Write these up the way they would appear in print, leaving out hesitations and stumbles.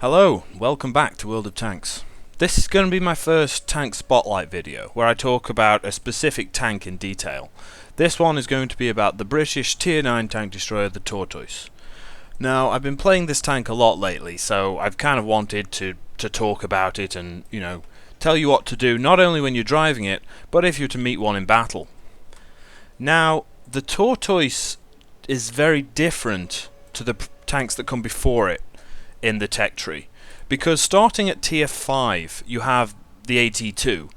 Hello, welcome back to World of Tanks. This is going to be my first tank spotlight video, where I talk about a specific tank in detail. This one is going to be about the British Tier 9 tank destroyer, the Tortoise. Now, I've been playing this tank a lot lately, so I've kind of wanted to talk about it and, tell you what to do, not only when you're driving it, but if you're to meet one in battle. Now, the Tortoise is very different to the tanks that come before it in the tech tree, because starting at tier 5 you have the AT2,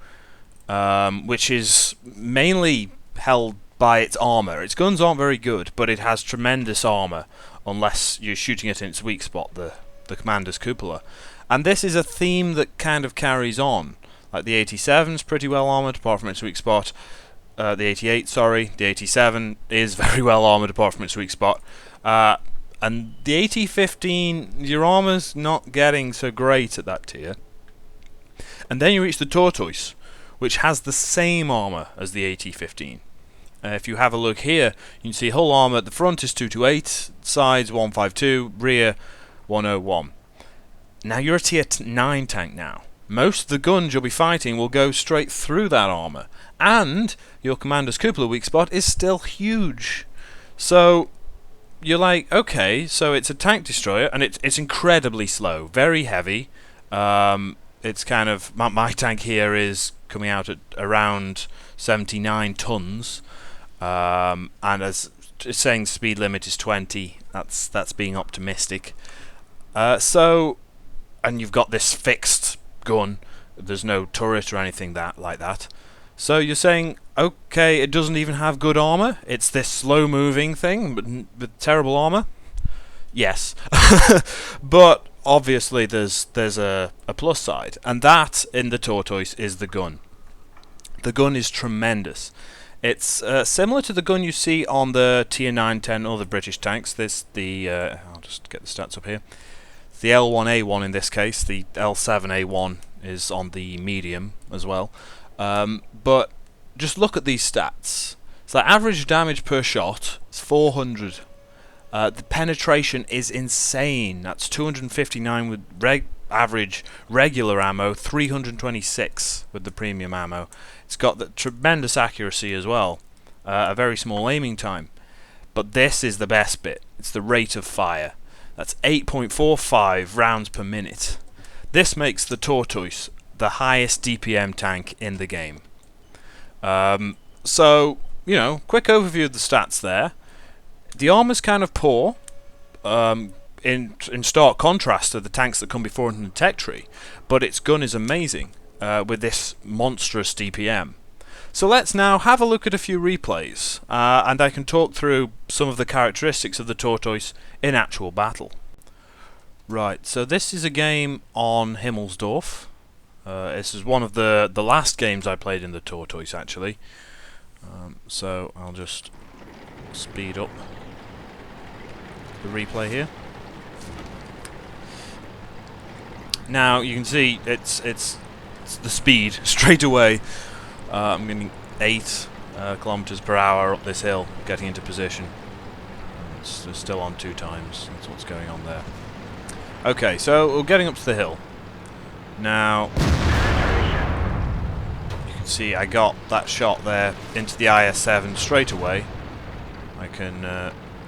which is mainly held by its armour. Its guns aren't very good, but it has tremendous armour unless you're shooting it in its weak spot, the commander's cupola. And this is a theme that kind of carries on. Like the 87's pretty well armoured apart from its weak spot. The 88, sorry, the 87 is very well armoured apart from its weak spot. And the AT-15, your armour's not getting so great at that tier. And then you reach the Tortoise, which has the same armour as the AT-15. If you have a look here, you can see hull armour at the front is 228, sides 152, rear 101. Now you're a tier 9 tank now. Most of the guns you'll be fighting will go straight through that armour, and your commander's cupola weak spot is still huge. So you're like, okay, so it's a tank destroyer, and it's incredibly slow, very heavy. It's kind of my tank here is coming out at around 79 tons, and as it's saying the speed limit is 20. That's being optimistic. And you've got this fixed gun. There's no turret or anything like that. So you're saying, okay, it doesn't even have good armour? It's this slow-moving thing, but with terrible armour? Yes. But obviously there's a plus side, and that, in the Tortoise, is the gun. The gun is tremendous. It's similar to the gun you see on the Tier 9, 10 other British tanks. I'll just get the stats up here. The L1A1 in this case, the L7A1 is on the medium as well. But just look at these stats. So the average damage per shot is 400. The penetration is insane. That's 259 with average regular ammo, 326 with the premium ammo. It's got the tremendous accuracy as well. A very small aiming time. But this is the best bit. It's the rate of fire. That's 8.45 rounds per minute. This makes the Tortoise the highest DPM tank in the game. So, quick overview of the stats there. The armor's kind of poor, in stark contrast to the tanks that come before it in the tech tree, but its gun is amazing, with this monstrous DPM. So let's now have a look at a few replays, and I can talk through some of the characteristics of the Tortoise in actual battle. Right, so this is a game on Himmelsdorf. This is one of the last games I played in the Tortoise, actually. So I'll just speed up the replay here. Now you can see it's the speed straight away. I'm getting 8 kilometers per hour up this hill, getting into position. It's still on 2 times. That's what's going on there. Okay, so we're getting up to the hill. Now, you can see I got that shot there into the IS-7 straight away. I can,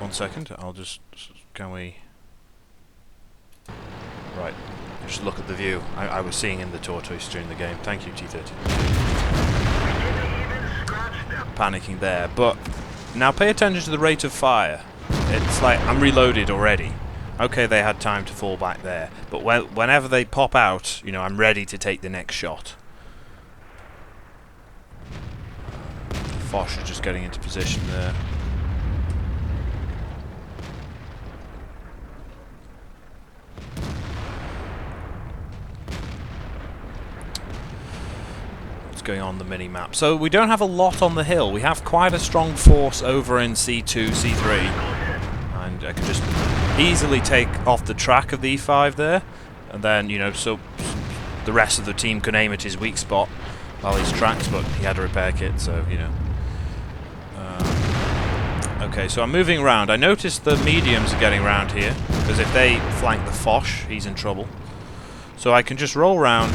1 second, can we... Right, just look at the view I was seeing in the Tortoise during the game. Thank you, T30. Panicking there, but now pay attention to the rate of fire. It's like I'm reloaded already. Okay, they had time to fall back there, but whenever they pop out, I'm ready to take the next shot. Foch is just getting into position there. Going on the mini-map. So we don't have a lot on the hill. We have quite a strong force over in C2, C3. And I can just easily take off the track of the E5 there. And then, so the rest of the team can aim at his weak spot while he's tracked, but he had a repair kit, so, Okay, so I'm moving around. I noticed the mediums are getting around here, because if they flank the Foch, he's in trouble. So I can just roll round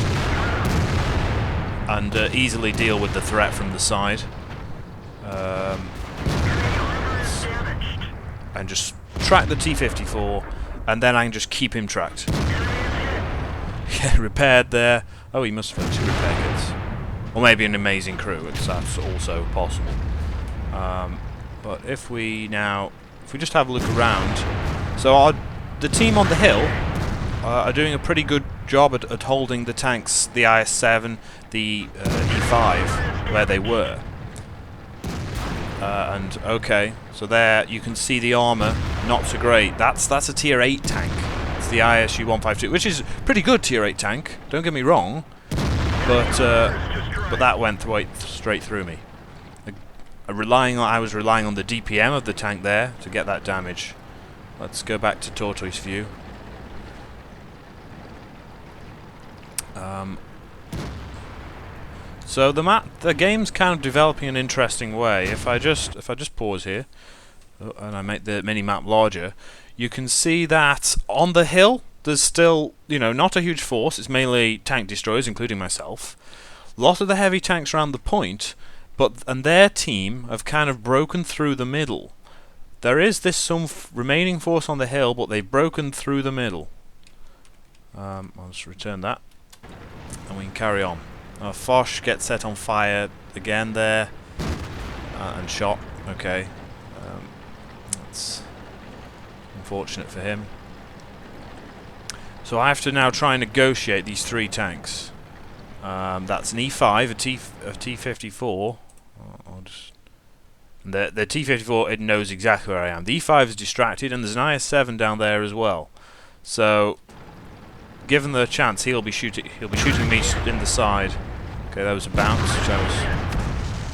and easily deal with the threat from the side. And just track the T-54, and then I can just keep him tracked. Yeah, repaired there. Oh, he must have had 2 repair kits. Or maybe an amazing crew, that's also possible. But if we just have a look around, so the team on the hill are doing a pretty good job at holding the tanks, the IS-7, the E5, where they were. And okay, so there you can see the armour, not so great. That's a tier 8 tank. It's the ISU-152, which is pretty good tier 8 tank. Don't get me wrong, but that went straight through me. I was relying on the DPM of the tank there to get that damage. Let's go back to Tortoise view. So the game's kind of developing an interesting way. If I just pause here, and I make the mini-map larger, you can see that on the hill there's still, not a huge force. It's mainly tank destroyers, including myself. A lot of the heavy tanks around the point, and their team have kind of broken through the middle. There is some remaining force on the hill, but they've broken through the middle. I'll just return that, and we can carry on. Foch gets set on fire again there, and shot. Okay, that's unfortunate for him. So I have to now try and negotiate these 3 tanks. That's an E5, a T-54. The T-54, it knows exactly where I am. The E5 is distracted, and there's an IS-7 down there as well. So, given the chance, he'll be shooting me in the side. Okay, that was a bounce, which I was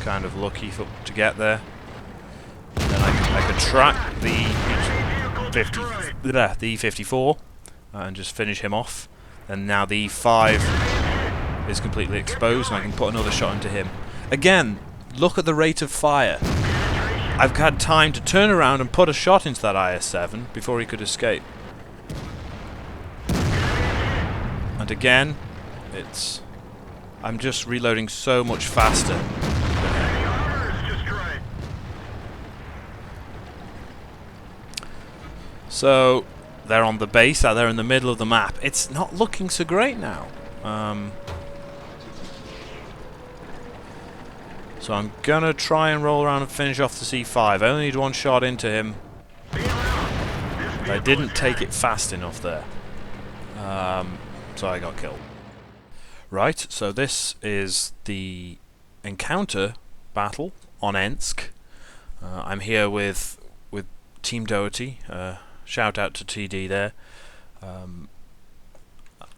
kind of lucky to get there. And then I could track the E-54 and just finish him off. And now the E5 is completely exposed, and I can put another shot into him. Again, look at the rate of fire. I've had time to turn around and put a shot into that IS-7 before he could escape. And again, I'm just reloading so much faster. So, they're on the base, they're in the middle of the map. It's not looking so great now. So I'm gonna try and roll around and finish off the C5. I only need 1 shot into him. I didn't take it fast enough there. So I got killed. Right, so this is the encounter battle on Ensk. I'm here with Team Doherty. Shout out to TD there.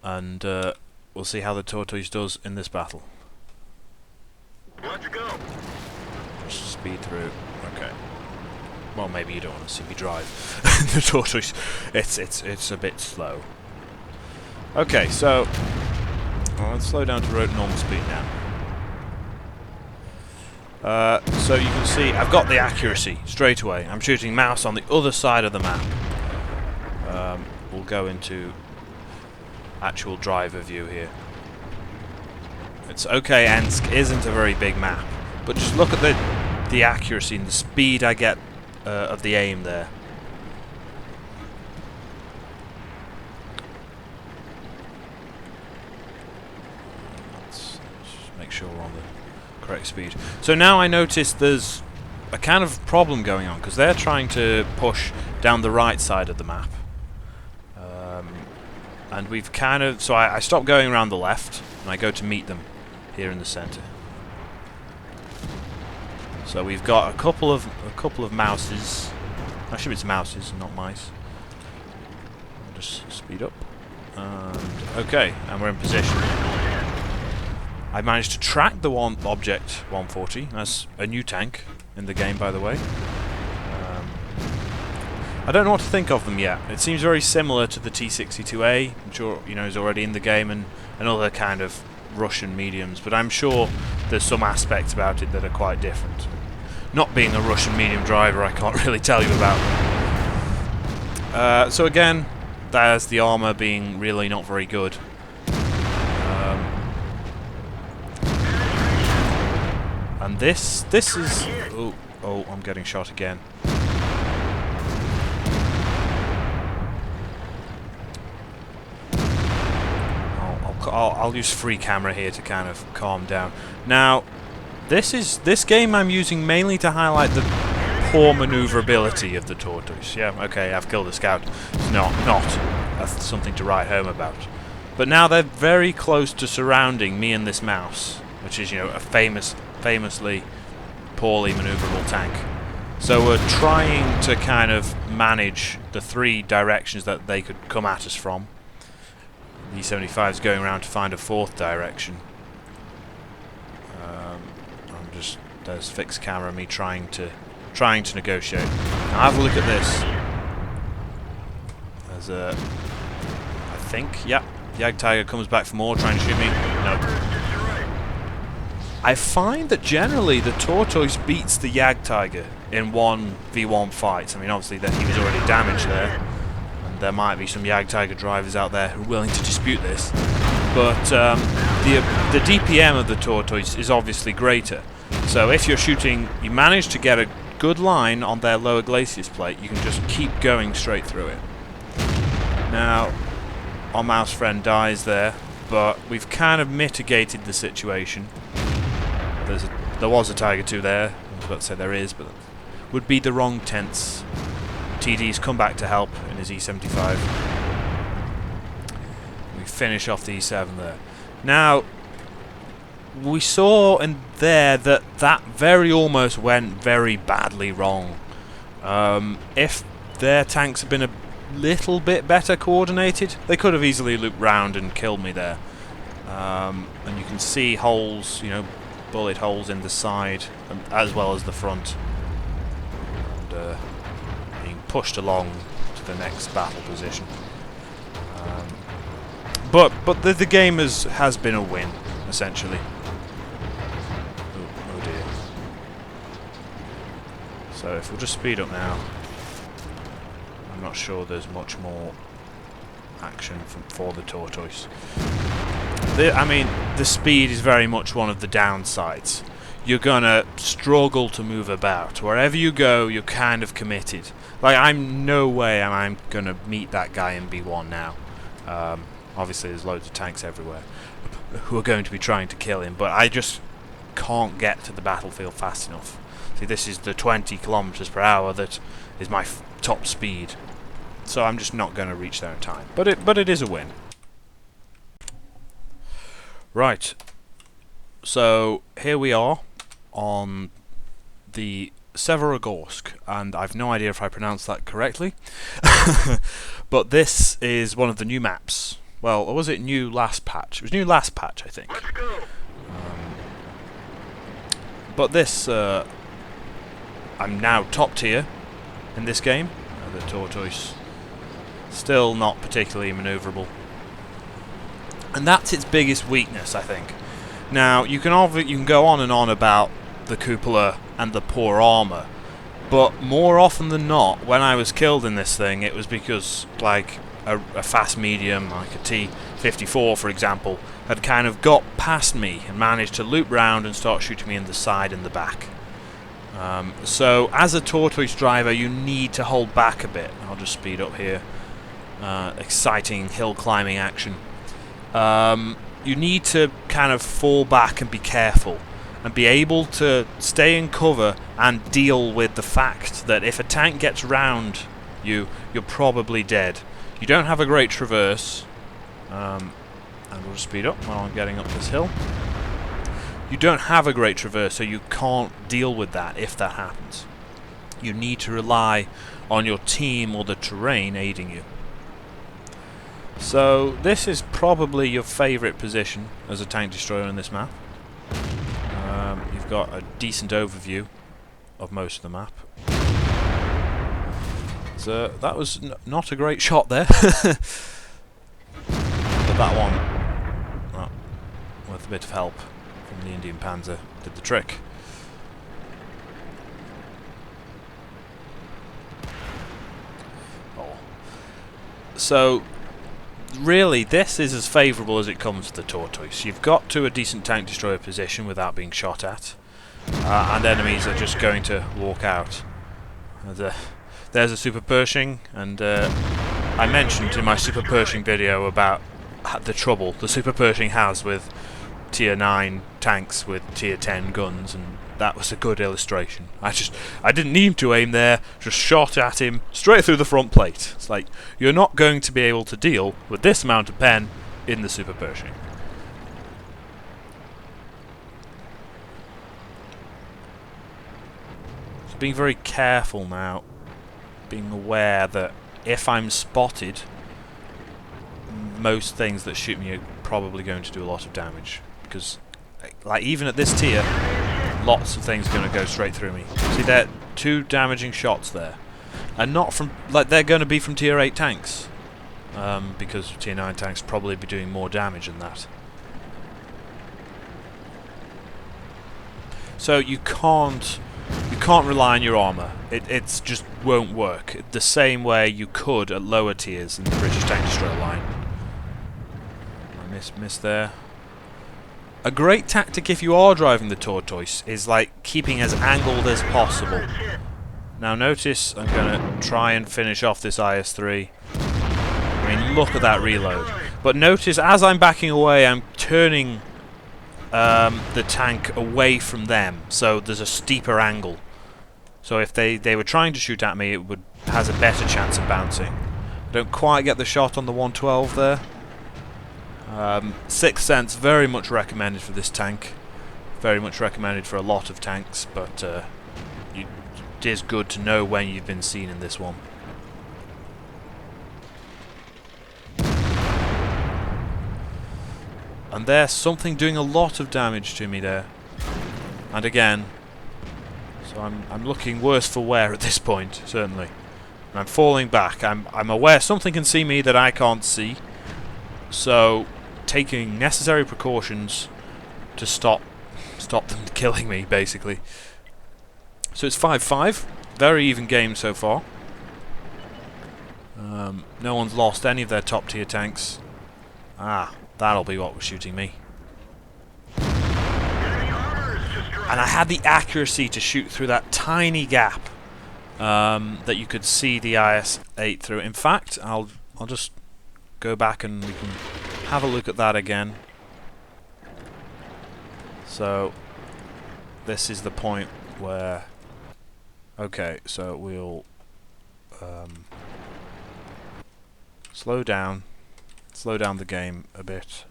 And we'll see how the Tortoise does in this battle. Let's go. Just speed through. Okay. Well, maybe you don't want to see me drive. The Tortoise, it's a bit slow. Okay, so let's slow down to normal speed now. So you can see I've got the accuracy straight away. I'm shooting mouse on the other side of the map. We'll go into actual driver view here. It's okay, Ensk isn't a very big map, but just look at the accuracy and the speed I get of the aim there. Let's just make sure we're on the correct speed. So now I notice there's a kind of problem going on, because they're trying to push down the right side of the map. And we've kind of... So I stop going around the left, and I go to meet them here in the center. So we've got a couple of mouses. Actually, it's mouses, not mice. I'll just speed up. And okay, and we're in position. I managed to track the object 140. That's a new tank in the game, by the way. I don't know what to think of them yet. It seems very similar to the T-62A, which is already in the game, and other kind of Russian mediums, but I'm sure there's some aspects about it that are quite different. Not being a Russian medium driver, I can't really tell you about them. So again, there's the armour being really not very good. And this is... Oh, I'm getting shot again. I'll use free camera here to kind of calm down. Now, this game I'm using mainly to highlight the poor maneuverability of the Tortoise. Yeah, okay, I've killed a scout. It's not. That's something to write home about. But now they're very close to surrounding me and this mouse, which is, you know, a famously poorly maneuverable tank. So we're trying to kind of manage the three directions that they could come at us from. The E-75 is going around to find a fourth direction. There's fixed camera, me trying to negotiate. Now have a look at this. There's a, I think, yeah, Jagd Tiger comes back for more, trying to shoot me. No. I find that generally the Tortoise beats the Jagd Tiger in 1v1 fights. I mean, obviously that he was already damaged there. There might be some Jagd Tiger drivers out there who are willing to dispute this, but the DPM of the Tortoise is obviously greater. So if you're shooting, you manage to get a good line on their lower glacis plate, you can just keep going straight through it. Now, our mouse friend dies there, but we've kind of mitigated the situation. There was a Tiger 2 there, I was about to say there is, but would be the wrong tense. TD's come back to help in his E-75. We finish off the E-7 there. Now, we saw in there that very almost went very badly wrong. If their tanks had been a little bit better coordinated, they could have easily looped round and killed me there. And you can see holes, you know, bullet holes in the side, as well as the front. And, pushed along to the next battle position. But the game has been a win, essentially. Oh dear. So if we'll just speed up now, I'm not sure there's much more action for the Tortoise. I mean, the speed is very much one of the downsides. You're gonna struggle to move about. Wherever you go, you're kind of committed. Like, no way am I gonna meet that guy in B1 now. Obviously, there's loads of tanks everywhere who are going to be trying to kill him, but I just can't get to the battlefield fast enough. See, this is the 20 kilometers per hour that is my top speed, so I'm just not going to reach there in time. But it is a win. Right. So here we are on the Severogorsk, and I've no idea if I pronounced that correctly. But this is one of the new maps. Well, or was it new last patch? It was new last patch, I think. Let's go. But this, I'm now top tier in this game. The Tortoise, still not particularly maneuverable, and that's its biggest weakness, I think. Now, you can go on and on about the cupola and the poor armor, but more often than not, when I was killed in this thing, it was because, like, a fast medium, like a T-54 for example, had kind of got past me and managed to loop round and start shooting me in the side and the back. So, as a Tortoise driver, you need to hold back a bit. I'll just speed up here. Exciting hill climbing action. You need to kind of fall back and be careful, and be able to stay in cover and deal with the fact that if a tank gets round you, you're probably dead. You don't have a great traverse, and we'll just speed up while I'm getting up this hill. You don't have a great traverse, so you can't deal with that if that happens. You need to rely on your team or the terrain aiding you. So this is probably your favourite position as a tank destroyer in this map. You've got a decent overview of most of the map. So that was not a great shot there. But that one, with a bit of help from the Indian Panzer, did the trick. Oh. So really, this is as favourable as it comes to the Tortoise. You've got to a decent tank destroyer position without being shot at. and enemies are just going to walk out. There's a Super Pershing, and I mentioned in my Super Pershing video about the trouble the Super Pershing has with tier 9 tanks with tier 10 guns, and that was a good illustration. I didn't need to aim there, just shot at him straight through the front plate. It's like, you're not going to be able to deal with this amount of pen in the Super Pershing. So being very careful now, being aware that if I'm spotted, most things that shoot me are probably going to do a lot of damage, because like even at this tier, lots of things are going to go straight through me. See, there, 2 damaging shots there, and not from, like, they're going to be from tier 8 tanks, because tier 9 tanks probably be doing more damage than that. So you can't rely on your armour. It's just won't work the same way you could at lower tiers in the British tank destroyer line. I missed there. A great tactic if you are driving the Tortoise is like keeping as angled as possible. Now notice I'm going to try and finish off this IS-3. I mean, look at that reload. But notice as I'm backing away, I'm turning the tank away from them, so there's a steeper angle. So if they were trying to shoot at me, it has a better chance of bouncing. I don't quite get the shot on the 112 there. Sixth Sense, very much recommended for this tank. Very much recommended for a lot of tanks, but it is good to know when you've been seen in this one. And there's something doing a lot of damage to me there. And again, so I'm looking worse for wear at this point, certainly. And I'm falling back. I'm aware something can see me that I can't see. So taking necessary precautions to stop them killing me, basically. So it's 5-5. Very even game so far. No one's lost any of their top tier tanks. Ah, that'll be what was shooting me. And I had the accuracy to shoot through that tiny gap that you could see the IS-8 through. In fact, I'll just go back and we can have a look at that again. So this is the point where, okay, so we'll slow down the game a bit.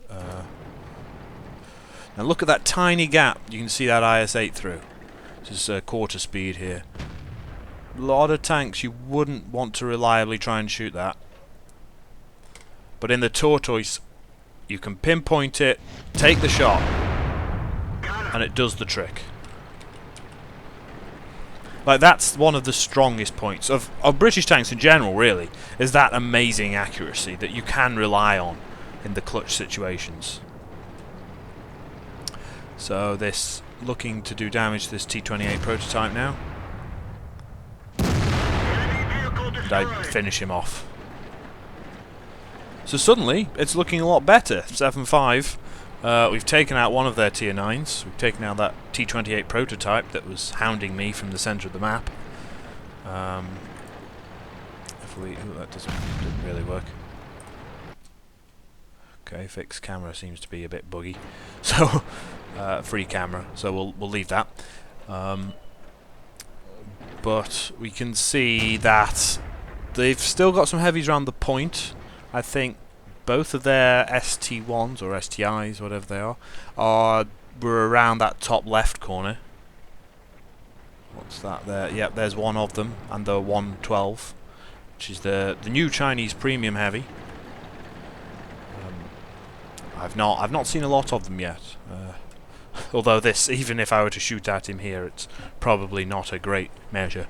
Now look at that tiny gap. You can see that IS-8 through. This is quarter speed here. A lot of tanks you wouldn't want to reliably try and shoot that. But in the Tortoise, you can pinpoint it, take the shot, and it does the trick. Like, that's one of the strongest points of British tanks in general, really, is that amazing accuracy that you can rely on in the clutch situations. So this looking to do damage to this T-28 prototype now. And I finish him off. So suddenly, it's looking a lot better. 7-5. We've taken out one of their tier 9s. We've taken out that T-28 prototype that was hounding me from the centre of the map. That didn't really work. Okay, fixed camera seems to be a bit buggy. So, free camera. So we'll leave that. But we can see that they've still got some heavies around the point. I think both of their ST1s or STIs, whatever they are, were around that top left corner. What's that there? Yep, there's one of them, and the 112, which is the new Chinese premium heavy. I've not seen a lot of them yet. Although this, even if I were to shoot at him here, it's probably not a great measure,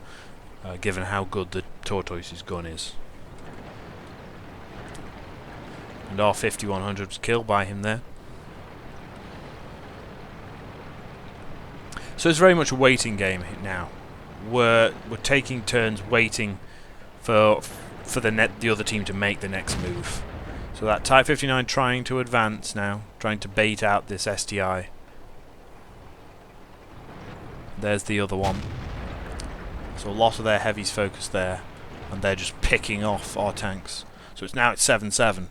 given how good the Tortoise's gun is. And our 5100 was killed by him there. So it's very much a waiting game now. We're taking turns waiting for the other team to make the next move. So that Type 59 trying to advance now, trying to bait out this STI. There's the other one. So a lot of their heavies focused there, and they're just picking off our tanks. So it's now at 7-7.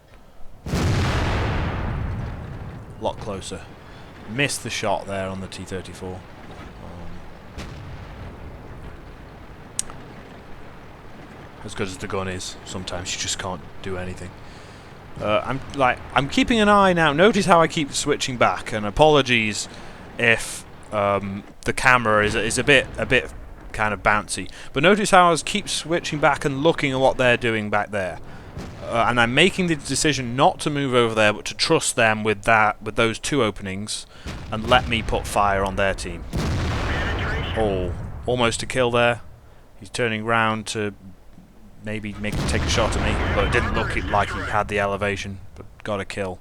A lot closer. Missed the shot there on the T-34. As good as the gun is, sometimes you just can't do anything. I'm keeping an eye now. Notice how I keep switching back, and apologies if the camera is a bit kind of bouncy. But notice how I keep switching back and looking at what they're doing back there. And I'm making the decision not to move over there, but to trust them with those two openings, and let me put fire on their team. Oh, almost a kill there. He's turning round to maybe take a shot at me, but it didn't look like he had the elevation, but got a kill.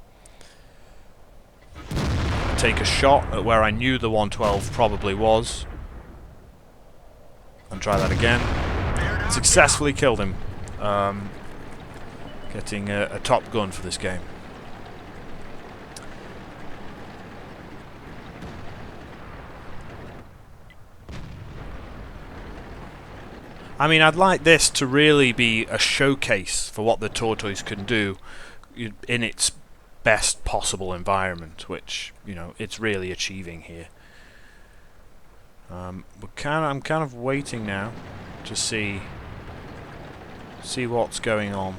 Take a shot at where I knew the 112 probably was, and try that again. Successfully killed him. Getting a top gun for this game. I mean, I'd like this to really be a showcase for what the Tortoise can do in its best possible environment, which, you know, it's really achieving here. I'm kind of waiting now to see what's going on.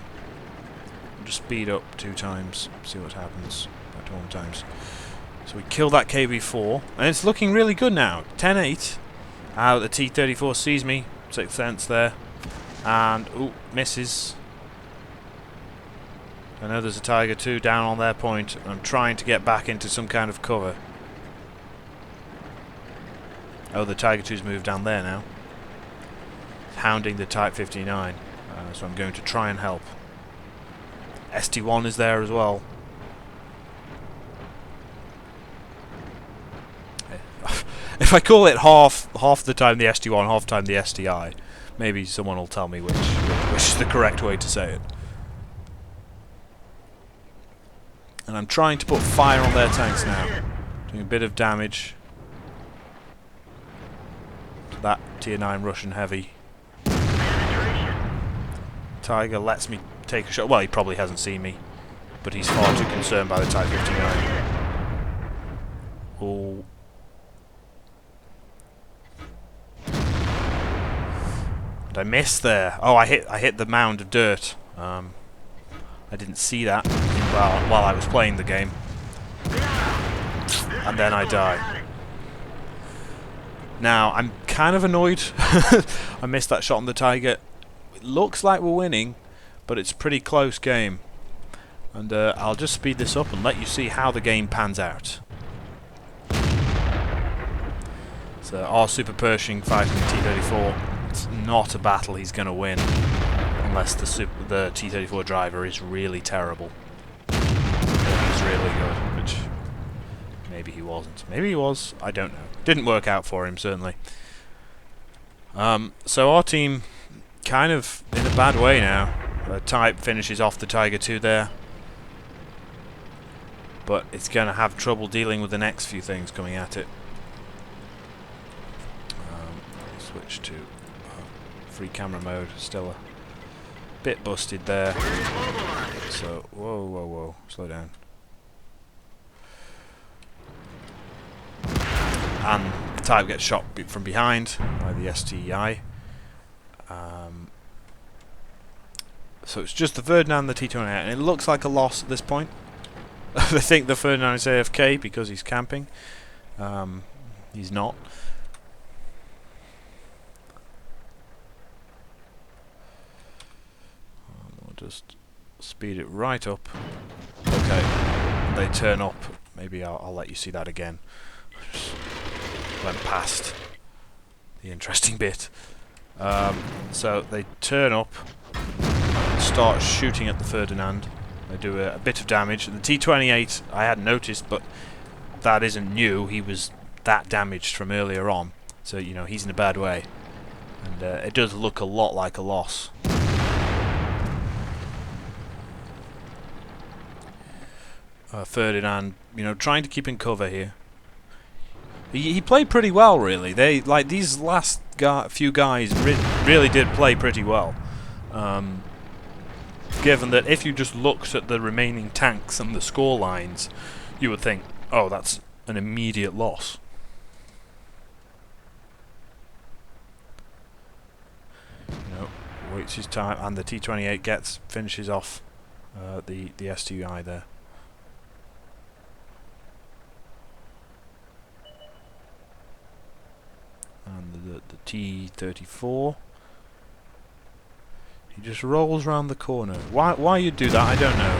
Just speed up 2 times, see what happens. Back to 1 times. So we kill that KB4, and it's looking really good now. 10-8. The T-34 sees me. 6th sense there, and ooh, misses. I know there's a Tiger 2 down on their point. I'm trying to get back into some kind of cover. Oh, the Tiger 2's moved down there now, hounding the Type 59. So I'm going to try and help. ST1 is there as well. If I call it half the time the ST1, half the time the STI, maybe someone will tell me which is the correct way to say it. And I'm trying to put fire on their tanks now, doing a bit of damage to that Tier 9 Russian heavy. Tiger lets me take a shot. Well, he probably hasn't seen me, but he's far too concerned by the Type 59. Oh. I missed there. Oh, I hit the mound of dirt. I didn't see that while I was playing the game, and then I die. Now I'm kind of annoyed. I missed that shot on the Tiger. It looks like we're winning, but it's a pretty close game. And I'll just speed this up and let you see how the game pans out. So our Super Pershing fighting the T-34. It's not a battle he's going to win unless the T-34 driver is really terrible. Or he's really good, which maybe he wasn't. Maybe he was, I don't know. Didn't work out for him, certainly. So our team kind of in a bad way now. Type finishes off the Tiger 2 there, but it's going to have trouble dealing with the next few things coming at it. Switch to free camera mode. Still a bit busted there. So whoa, slow down. And the Type gets shot from behind by the STI. So it's just the Ferdinand and the T-28, and it looks like a loss at this point. They think the Ferdinand is AFK because he's camping. He's not. We'll just speed it right up. Okay, and they turn up. Maybe I'll let you see that again. Just went past the interesting bit. So they turn up, start shooting at the Ferdinand. They do a bit of damage. The T-28 I hadn't noticed, but that isn't new. He was that damaged from earlier on, so you know he's in a bad way, and it does look a lot like a loss. Ferdinand, you know, trying to keep in cover here. He played pretty well, really. They like these last few guys really did play pretty well. Given that if you just looked at the remaining tanks and the score lines, you would think, oh, that's an immediate loss. Waits his time, and the T-28 finishes off the STI there. And the T-34. He just rolls around the corner. Why you'd do that, I don't know.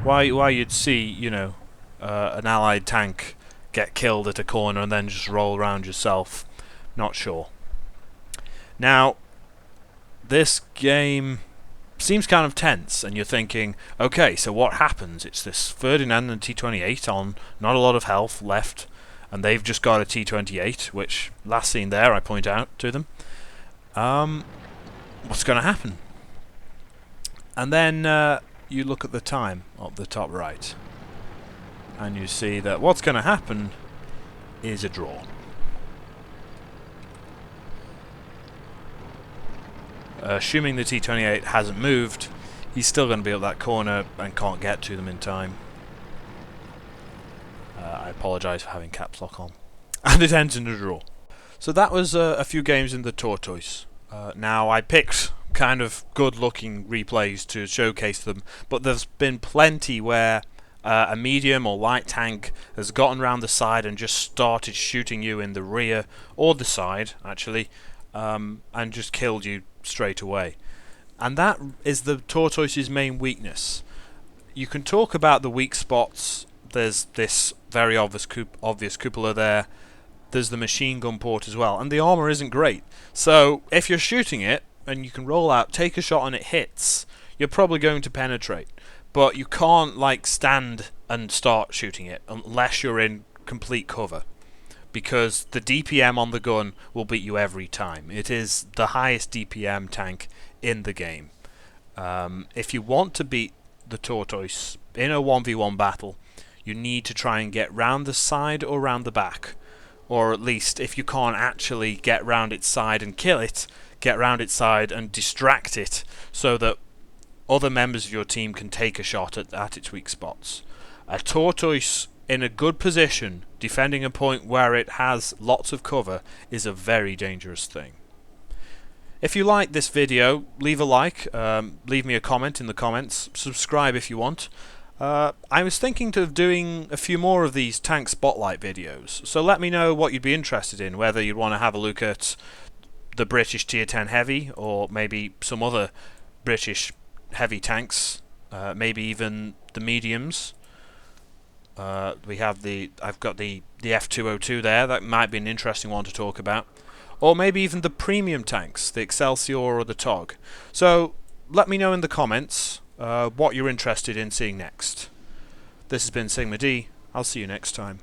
Why you'd see, an allied tank get killed at a corner and then just roll around yourself. Not sure. Now, this game seems kind of tense, and you're thinking, okay, so what happens? It's this Ferdinand and T-28 on not a lot of health left, and they've just got a T-28, which, last seen there, I point out to them. What's going to happen? And then you look at the time up the top right, and you see that what's going to happen is a draw. Assuming the T-28 hasn't moved, he's still going to be up that corner and can't get to them in time. I apologise for having caps lock on. And it ends in a draw. So that was a few games in the Tortoise. Now I picked kind of good looking replays to showcase them, but there's been plenty where a medium or light tank has gotten around the side and just started shooting you in the rear, or the side actually, and just killed you straight away. And that is the Tortoise's main weakness. You can talk about the weak spots. There's this very obvious cupola there. There's the machine gun port as well, and the armor isn't great. So if you're shooting it and you can roll out, take a shot and it hits, you're probably going to penetrate. But you can't like stand and start shooting it unless you're in complete cover, because the DPM on the gun will beat you every time. It is the highest DPM tank in the game. If you want to beat the Tortoise in a 1v1 battle, you need to try and get round the side or round the back. Or at least, if you can't actually get round its side and kill it, get round its side and distract it so that other members of your team can take a shot at its weak spots. A Tortoise in a good position, defending a point where it has lots of cover, is a very dangerous thing. If you like this video, leave a like, leave me a comment in the comments, subscribe if you want. I was thinking of doing a few more of these tank spotlight videos, so let me know what you'd be interested in, whether you'd want to have a look at the British Tier 10 Heavy, or maybe some other British heavy tanks, maybe even the mediums. I've got the F202 there, that might be an interesting one to talk about. Or maybe even the premium tanks, the Excelsior or the TOG. So let me know in the comments what you're interested in seeing next. This has been Sigma D. I'll see you next time.